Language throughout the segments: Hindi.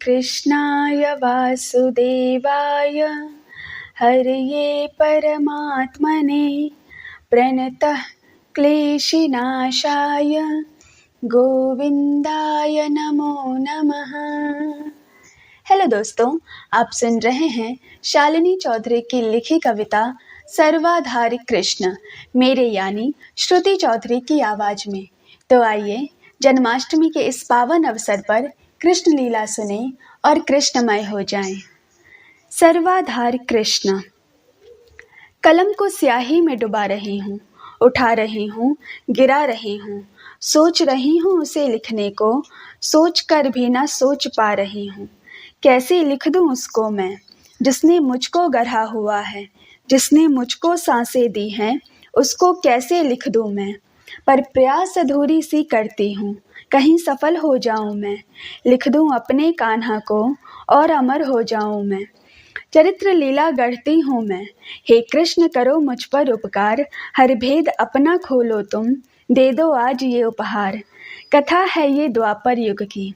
कृष्णाय वासुदेवाय हरये परमात्मने प्रणतः क्लेशनाशाय गोविंदाय नमो नमः। हेलो दोस्तों, आप सुन रहे हैं शालिनी चौधरी की लिखी कविता सर्वाधारी कृष्ण मेरे यानी श्रुति चौधरी की आवाज में। तो आइए जन्माष्टमी के इस पावन अवसर पर कृष्ण लीला सुने और कृष्णमय हो जाएं। सर्वाधार कृष्ण। कलम को स्याही में डुबा रही हूँ, उठा रही हूँ, गिरा रही हूँ, सोच रही हूँ उसे लिखने को, सोच कर भी ना सोच पा रही हूँ। कैसे लिख दूँ उसको मैं, जिसने मुझको गढ़ा हुआ है, जिसने मुझको सांसें दी हैं, उसको कैसे लिख दूँ मैं। पर प्रयास अधूरी सी करती हूँ, कहीं सफल हो जाऊँ मैं, लिख दूँ अपने कान्हा को और अमर हो जाऊँ मैं। चरित्र लीला गढ़ती हूँ मैं, हे कृष्ण करो मुझ पर उपकार, हर भेद अपना खोलो तुम, दे दो आज ये उपहार। कथा है ये द्वापर युग की,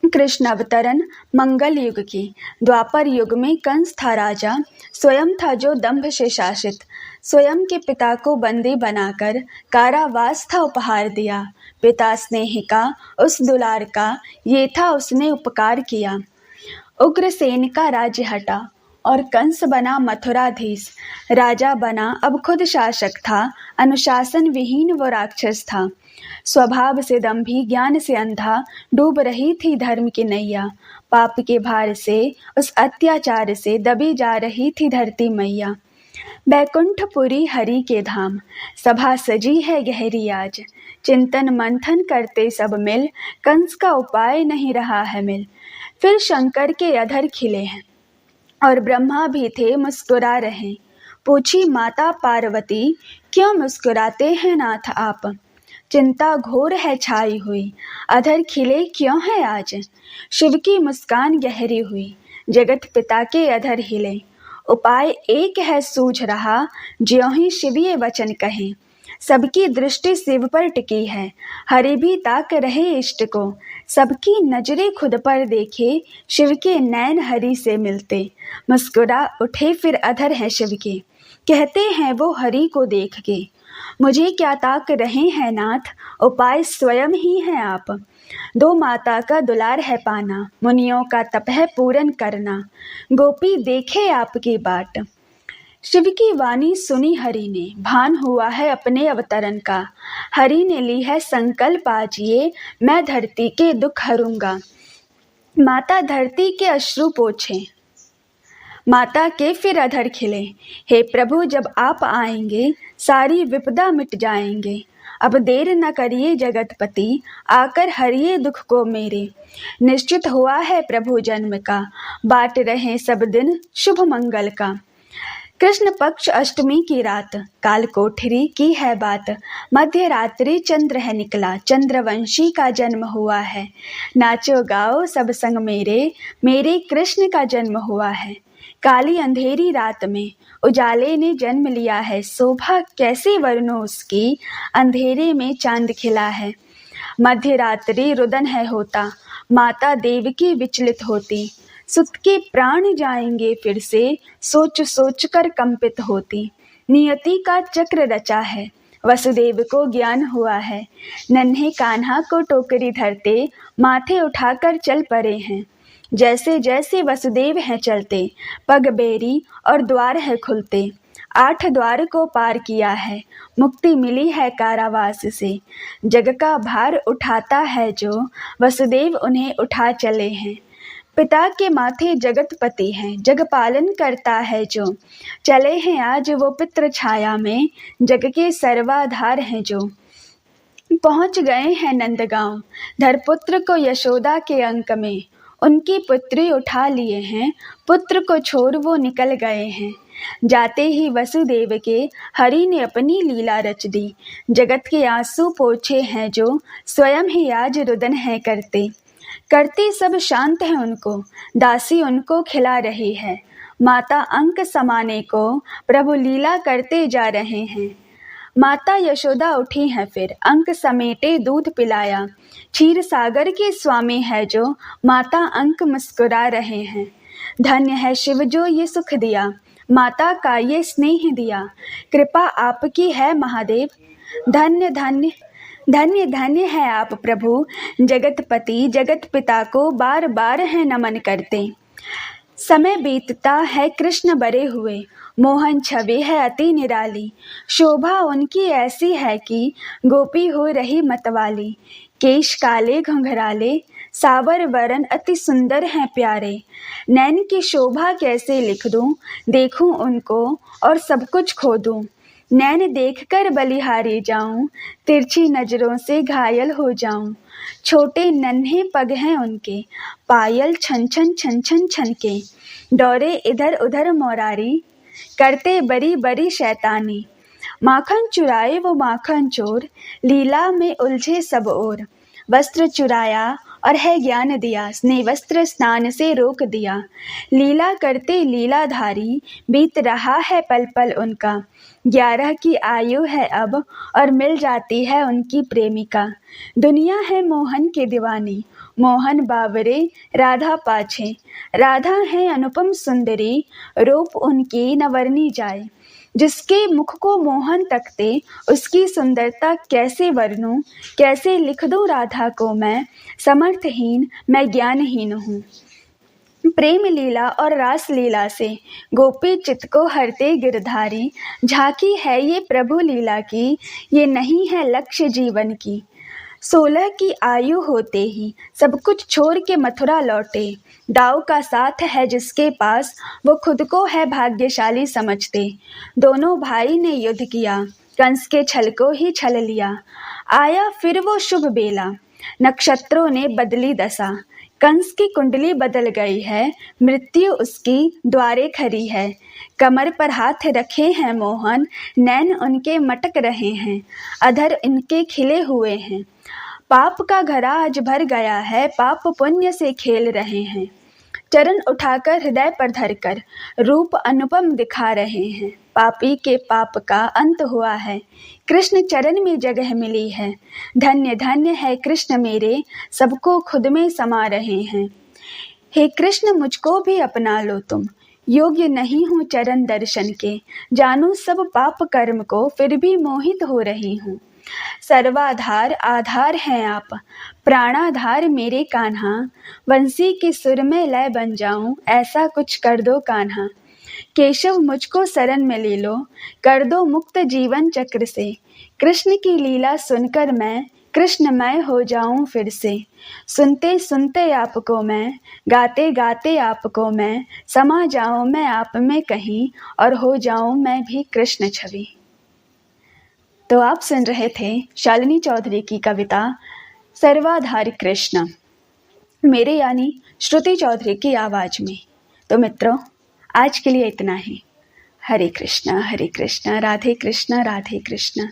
कृष्ण अवतरण मंगल युग की। द्वापर युग में कंस था राजा, स्वयं था जो दंभ से शासित, स्वयं के पिता को बंदी बनाकर कारावास था उपहार दिया। पिता स्नेह का उस दुलार का, ये था उसने उपकार किया। उग्रसेन का राज्य हटा और कंस बना मथुराधीश, राजा बना अब खुद शासक था, अनुशासन विहीन वो राक्षस था। स्वभाव से दंभी पुजान से अंधा, डूब रही थी धर्म की नैया, पाप के भार से उस अत्याचार से दबी जा रही थी धरती मैया। बैकुंठपुरी हरि के धाम, सभा सजी है गहरी आज, चिंतन मंथन करते सब मिल, कंस का उपाय नहीं रहा है मिल। फिर शंकर के अधर खिले हैं और ब्रह्मा भी थे मुस्कुरा रहे। पूछी माता पार्वती, क्यों मुस्कुराते हैं नाथ आप, चिंता घोर है छाई हुई, अधर खिले क्यों है आज। शिव की मुस्कान गहरी हुई, जगत पिता के अधर हिले, उपाय एक है सूझ रहा, ज्यों ही शिव ये वचन कहे। सबकी दृष्टि शिव पर टिकी है, हरि भी ताक रहे इष्ट को, सबकी नजरें खुद पर देखे, शिव के नैन हरि से मिलते। मुस्कुरा उठे फिर अधर है शिव के, कहते हैं वो हरि को देख के, मुझे क्या ताक रहे हैं नाथ, उपाय स्वयं ही हैं आप। दो माता का दुलार है पाना, मुनियों का तप है पूरन करना, गोपी देखे आपकी बाट। शिव की वाणी सुनी हरि ने, भान हुआ है अपने अवतरण का, हरि ने ली है संकल्प आज ये, मैं धरती के दुख हरूंगा। माता धरती के अश्रु पोछे, माता के फिर अधर खिले, हे प्रभु जब आप आएंगे सारी विपदा मिट जाएंगे। अब देर न करिए जगतपति, आकर हरिए दुख को मेरे। निश्चित हुआ है प्रभु जन्म का, बाट रहे सब दिन शुभ मंगल का। कृष्ण पक्ष अष्टमी की रात, काल कोठरी की है बात, मध्य रात्रि चंद्र है निकला, चंद्रवंशी का जन्म हुआ है। नाचो गाओ सब संग मेरे, मेरे कृष्ण का जन्म हुआ है। काली अंधेरी रात में उजाले ने जन्म लिया है, शोभा कैसे वर्णो उसकी, अंधेरे में चांद खिला है। मध्य रात्रि रुदन है होता, माता देवकी विचलित होती, सुत के प्राण जाएंगे फिर से, सोच सोच कर कंपित होती। नियति का चक्र रचा है, वसुदेव को ज्ञान हुआ है, नन्हे कान्हा को टोकरी धरते, माथे उठाकर चल पड़े हैं। जैसे जैसे वसुदेव हैं चलते, पग बेरी और द्वार है खुलते, 8 द्वार को पार किया है, मुक्ति मिली है कारावास से। जग का भार उठाता है जो, वसुदेव उन्हें उठा चले हैं। पिता के माथे जगतपति हैं, जग पालन करता है जो, चले हैं आज वो पितृ छाया में, जग के सर्वाधार हैं जो। पहुंच गए हैं नंदगांव, धरपुत्र को यशोदा के अंक में, उनकी पुत्री उठा लिए हैं, पुत्र को छोड़ वो निकल गए हैं। जाते ही वसुदेव के हरि ने अपनी लीला रच दी, जगत के आंसू पोछे हैं जो, स्वयं ही आज रुदन है करते। करते सब शांत है उनको, दासी उनको खिला रही है, माता अंक समाने को प्रभु लीला करते जा रहे हैं। माता यशोदा उठी हैं फिर, अंक समेटे दूध पिलाया। क्षीर सागर के स्वामी है जो, माता अंक मुस्कुरा रहे हैं। धन्य है शिव जो ये सुख दिया, माता का ये स्नेह दिया। कृपा आपकी है महादेव, धन्य धन्य धन्य धन्य है आप प्रभु। जगतपति जगत पिता को बार बार है नमन करते। समय बीतता है कृष्ण बड़े हुए, मोहन छवि है अति निराली। शोभा उनकी ऐसी है कि गोपी हो रही मतवाली। केश काले घुंघराले, सावर वरण अति सुंदर हैं प्यारे। नैन की शोभा कैसे लिख दूं, देखूं उनको और सब कुछ खो दूं। नैन देखकर बलिहारी जाऊं, तिरछी नजरों से घायल हो जाऊं। छोटे नन्हे पग हैं उनके, पायल छन छन छन छन छन के। दौड़े इधर उधर मोरारी, करते बड़ी बड़ी शैतानी। माखन चुराए वो माखन चोर, लीला में उलझे सब ओर। वस्त्र चुराया और है ज्ञान दिया, स्नेह वस्त्र स्नान से रोक दिया। लीला करते लीलाधारी, बीत रहा है पल पल उनका। 11 की आयु है अब और मिल जाती है उनकी प्रेमिका। दुनिया है मोहन के दीवानी, मोहन बावरे राधा पाछे। राधा है अनुपम सुंदरी, रूप उनकी न वर्णी जाए। जिसके मुख को मोहन तकते, उसकी सुंदरता कैसे वर्णूं। कैसे लिख दूं राधा को मैं, समर्थहीन मैं ज्ञानहीन हूँ। प्रेम लीला और रास लीला से गोपी चित्त को हरते गिरधारी। झांकी है ये प्रभु लीला की, ये नहीं है लक्ष्य जीवन की। 16 की आयु होते ही सब कुछ छोड़ के मथुरा लौटे। दाव का साथ है जिसके पास, वो खुद को है भाग्यशाली समझते। दोनों भाई ने युद्ध किया, कंस के छल को ही छल लिया। आया फिर वो शुभ बेला, नक्षत्रों ने बदली दशा। कंस की कुंडली बदल गई है, मृत्यु उसकी द्वारे खड़ी है। कमर पर हाथ रखे हैं मोहन, नैन उनके मटक रहे हैं। अधर इनके खिले हुए हैं, पाप का घड़ा आज भर गया है। पाप पुण्य से खेल रहे हैं, चरण उठाकर हृदय पर धरकर रूप अनुपम दिखा रहे हैं। पापी के पाप का अंत हुआ है, कृष्ण चरण में जगह मिली है। धन्य धन्य है कृष्ण मेरे, सबको खुद में समा रहे हैं। हे कृष्ण मुझको भी अपना लो तुम, योग्य नहीं हूँ चरण दर्शन के। जानू सब पाप कर्म को, फिर भी मोहित हो रही हूँ। सर्वाधार आधार हैं आप, प्राणाधार मेरे कान्हा। बंसी के सुर में लय बन जाऊं, ऐसा कुछ कर दो कान्हा। केशव मुझको शरण में ले लो, कर दो मुक्त जीवन चक्र से। कृष्ण की लीला सुनकर मैं कृष्णमय हो जाऊं फिर से। सुनते सुनते आपको मैं, गाते गाते आपको मैं, समा जाऊं मैं आप में कहीं और हो जाऊं मैं भी कृष्ण छवि। तो आप सुन रहे थे शालिनी चौधरी की कविता सर्वाधारी कृष्ण, मेरे यानी श्रुति चौधरी की आवाज में। तो मित्रों, आज के लिए इतना ही। हरे कृष्णा राधे कृष्णा राधे कृष्णा।